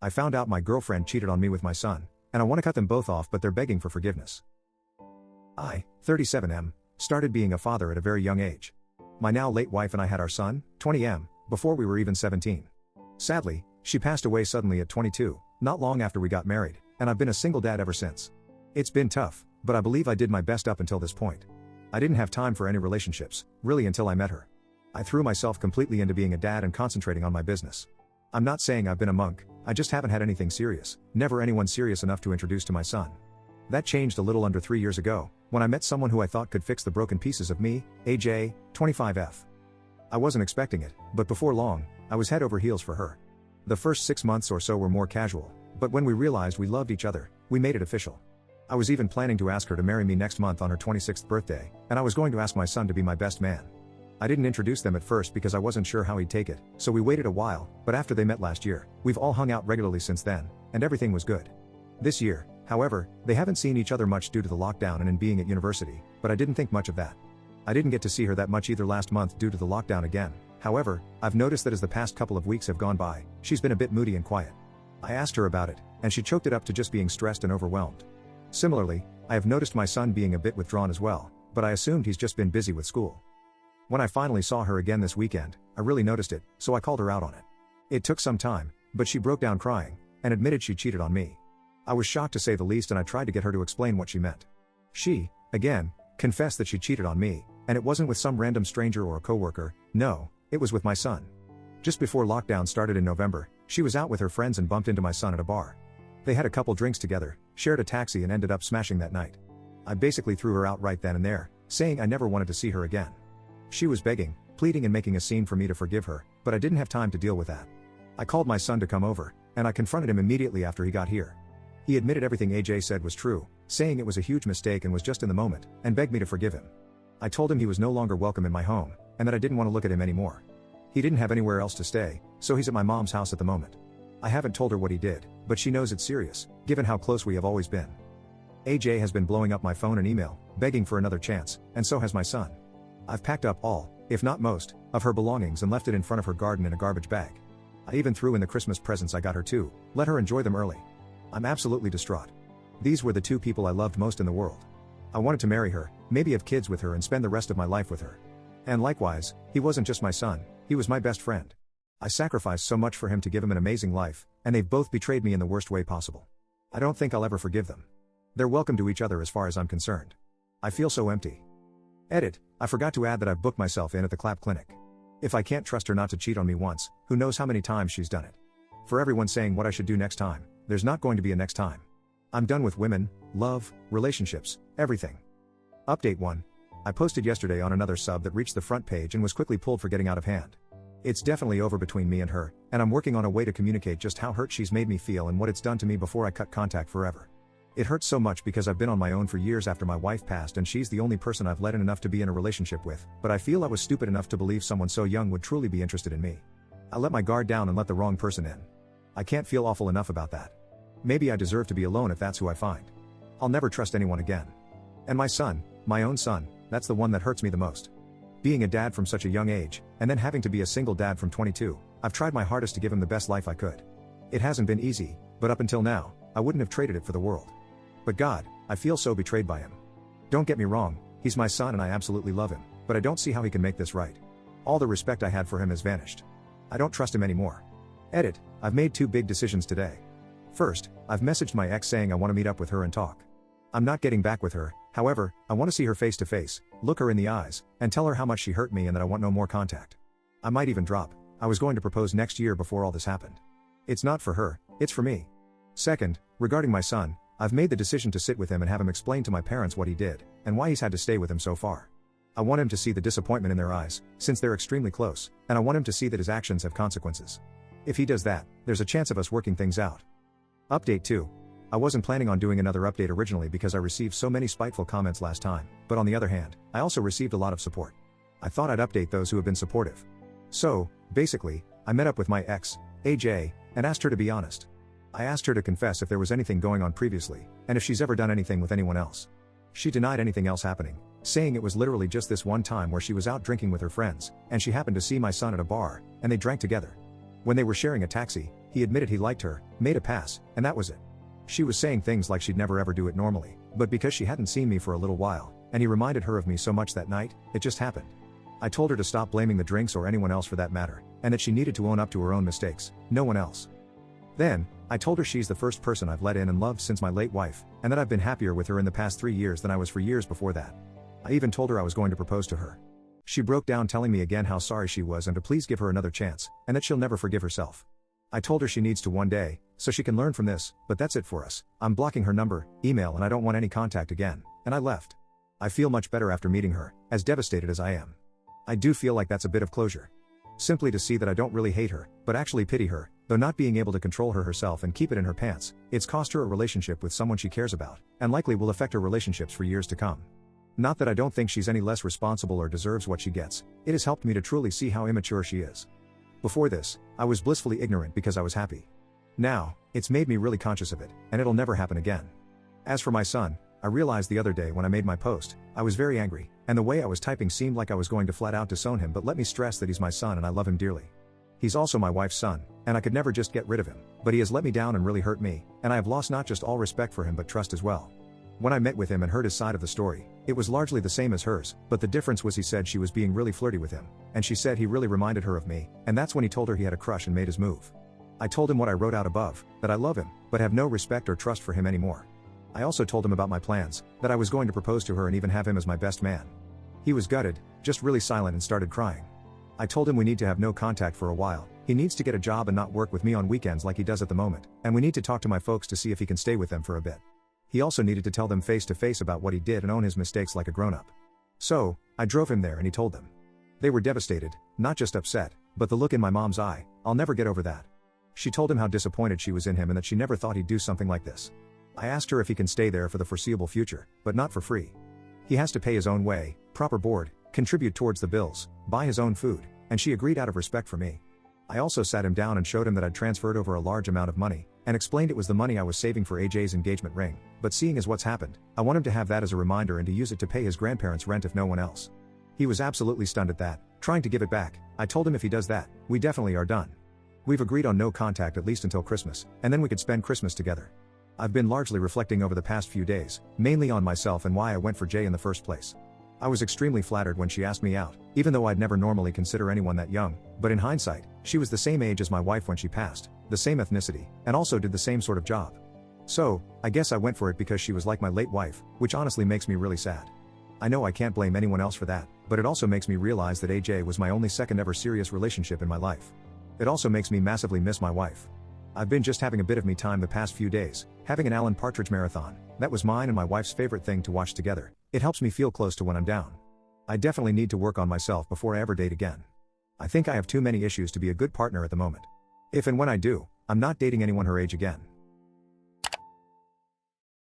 I found out my girlfriend cheated on me with my son, and I want to cut them both off, but they're begging for forgiveness. I, 37M, started being a father at a very young age. My now late wife and I had our son, 20M, before we were even 17. Sadly, she passed away suddenly at 22, not long after we got married, and I've been a single dad ever since. It's been tough, but I believe I did my best up until this point. I didn't have time for any relationships, really, until I met her. I threw myself completely into being a dad and concentrating on my business. I'm not saying I've been a monk, I just haven't had anything serious, never anyone serious enough to introduce to my son. That changed a little under 3 years ago, when I met someone who I thought could fix the broken pieces of me, AJ, 25F. I wasn't expecting it, but before long, I was head over heels for her. The first 6 months or so were more casual, but when we realized we loved each other, we made it official. I was even planning to ask her to marry me next month on her 26th birthday, and I was going to ask my son to be my best man. I didn't introduce them at first because I wasn't sure how he'd take it, so we waited a while, but after they met last year, we've all hung out regularly since then, and everything was good. This year, however, they haven't seen each other much due to the lockdown and in being at university, but I didn't think much of that. I didn't get to see her that much either last month due to the lockdown again. However, I've noticed that as the past couple of weeks have gone by, she's been a bit moody and quiet. I asked her about it, and she chalked it up to just being stressed and overwhelmed. Similarly, I have noticed my son being a bit withdrawn as well, but I assumed he's just been busy with school. When I finally saw her again this weekend, I really noticed it, so I called her out on it. It took some time, but she broke down crying, and admitted she cheated on me. I was shocked to say the least, and I tried to get her to explain what she meant. She, again, confessed that she cheated on me, and it wasn't with some random stranger or a coworker, no, it was with my son. Just before lockdown started in November, she was out with her friends and bumped into my son at a bar. They had a couple drinks together, shared a taxi, and ended up smashing that night. I basically threw her out right then and there, saying I never wanted to see her again. She was begging, pleading, and making a scene for me to forgive her, but I didn't have time to deal with that. I called my son to come over, and I confronted him immediately after he got here. He admitted everything AJ said was true, saying it was a huge mistake and was just in the moment, and begged me to forgive him. I told him he was no longer welcome in my home, and that I didn't want to look at him anymore. He didn't have anywhere else to stay, so he's at my mom's house at the moment. I haven't told her what he did, but she knows it's serious, given how close we have always been. AJ has been blowing up my phone and email, begging for another chance, and so has my son. I've packed up all, if not most, of her belongings and left it in front of her garden in a garbage bag. I even threw in the Christmas presents I got her too, let her enjoy them early. I'm absolutely distraught. These were the two people I loved most in the world. I wanted to marry her, maybe have kids with her, and spend the rest of my life with her. And likewise, he wasn't just my son, he was my best friend. I sacrificed so much for him to give him an amazing life, and they've both betrayed me in the worst way possible. I don't think I'll ever forgive them. They're welcome to each other as far as I'm concerned. I feel so empty. Edit, I forgot to add that I've booked myself in at the Clap Clinic. If I can't trust her not to cheat on me once, who knows how many times she's done it. For everyone saying what I should do next time, there's not going to be a next time. I'm done with women, love, relationships, everything. Update 1. I posted yesterday on another sub that reached the front page and was quickly pulled for getting out of hand. It's definitely over between me and her, and I'm working on a way to communicate just how hurt she's made me feel and what it's done to me before I cut contact forever. It hurts so much because I've been on my own for years after my wife passed, and she's the only person I've let in enough to be in a relationship with, but I feel I was stupid enough to believe someone so young would truly be interested in me. I let my guard down and let the wrong person in. I can't feel awful enough about that. Maybe I deserve to be alone if that's who I find. I'll never trust anyone again. And my son, my own son, that's the one that hurts me the most. Being a dad from such a young age, and then having to be a single dad from 22, I've tried my hardest to give him the best life I could. It hasn't been easy, but up until now, I wouldn't have traded it for the world. But God, I feel so betrayed by him. Don't get me wrong, he's my son and I absolutely love him, but I don't see how he can make this right. All the respect I had for him has vanished. I don't trust him anymore. Edit, I've made 2 big decisions today. First, I've messaged my ex saying I want to meet up with her and talk. I'm not getting back with her, however, I want to see her face to face, look her in the eyes, and tell her how much she hurt me and that I want no more contact. I might even drop. I was going to propose next year before all this happened. It's not for her, it's for me. Second, regarding my son, I've made the decision to sit with him and have him explain to my parents what he did, and why he's had to stay with him so far. I want him to see the disappointment in their eyes, since they're extremely close, and I want him to see that his actions have consequences. If he does that, there's a chance of us working things out. Update 2. I wasn't planning on doing another update originally because I received so many spiteful comments last time, but on the other hand, I also received a lot of support. I thought I'd update those who have been supportive. So, basically, I met up with my ex, AJ, and asked her to be honest. I asked her to confess if there was anything going on previously, and if she's ever done anything with anyone else. She denied anything else happening, saying it was literally just this one time where she was out drinking with her friends, and she happened to see my son at a bar, and they drank together. When they were sharing a taxi, He admitted he liked her, made a pass, and that was it. She was saying things like she'd never ever do it normally, but because she hadn't seen me for a little while, and he reminded her of me so much that night, it just happened. I told her to stop blaming the drinks or anyone else for that matter, and that she needed to own up to her own mistakes, no one else. Then, I told her she's the first person I've let in and loved since my late wife, and that I've been happier with her in the past 3 years than I was for years before that. I even told her I was going to propose to her. She broke down telling me again how sorry she was and to please give her another chance, and that she'll never forgive herself. I told her she needs to one day, so she can learn from this, but that's it for us. I'm blocking her number, email, and I don't want any contact again, and I left. I feel much better after meeting her, as devastated as I am. I do feel like that's a bit of closure. Simply to see that I don't really hate her, but actually pity her, though not being able to control her herself and keep it in her pants, it's cost her a relationship with someone she cares about, and likely will affect her relationships for years to come. Not that I don't think she's any less responsible or deserves what she gets, it has helped me to truly see how immature she is. Before this, I was blissfully ignorant because I was happy. Now, it's made me really conscious of it, and it'll never happen again. As for my son, I realized the other day when I made my post, I was very angry, and the way I was typing seemed like I was going to flat out disown him, but let me stress that he's my son and I love him dearly. He's also my wife's son, and I could never just get rid of him, but he has let me down and really hurt me, and I have lost not just all respect for him but trust as well. When I met with him and heard his side of the story, it was largely the same as hers, but the difference was he said she was being really flirty with him, and she said he really reminded her of me, and that's when he told her he had a crush and made his move. I told him what I wrote out above, that I love him, but have no respect or trust for him anymore. I also told him about my plans, that I was going to propose to her and even have him as my best man. He was gutted, just really silent and started crying. I told him we need to have no contact for a while, he needs to get a job and not work with me on weekends like he does at the moment, and we need to talk to my folks to see if he can stay with them for a bit. He also needed to tell them face to face about what he did and own his mistakes like a grown-up. So, I drove him there and he told them. They were devastated, not just upset, but the look in my mom's eye, I'll never get over that. She told him how disappointed she was in him and that she never thought he'd do something like this. I asked her if he can stay there for the foreseeable future, but not for free. He has to pay his own way, proper board, contribute towards the bills, buy his own food, and she agreed out of respect for me. I also sat him down and showed him that I'd transferred over a large amount of money, and explained it was the money I was saving for AJ's engagement ring, but seeing as what's happened, I want him to have that as a reminder and to use it to pay his grandparents' rent if no one else. He was absolutely stunned at that, trying to give it back. I told him if he does that, we definitely are done. We've agreed on no contact at least until Christmas, and then we could spend Christmas together. I've been largely reflecting over the past few days, mainly on myself and why I went for Jay in the first place. I was extremely flattered when she asked me out, even though I'd never normally consider anyone that young, but in hindsight, she was the same age as my wife when she passed, the same ethnicity, and also did the same sort of job. So, I guess I went for it because she was like my late wife, which honestly makes me really sad. I know I can't blame anyone else for that, but it also makes me realize that AJ was my only second ever serious relationship in my life. It also makes me massively miss my wife. I've been just having a bit of me time the past few days, having an Alan Partridge marathon. That was mine and my wife's favorite thing to watch together. It helps me feel close to when I'm down. I definitely need to work on myself before I ever date again. I think I have too many issues to be a good partner at the moment. If and when I do, I'm not dating anyone her age again.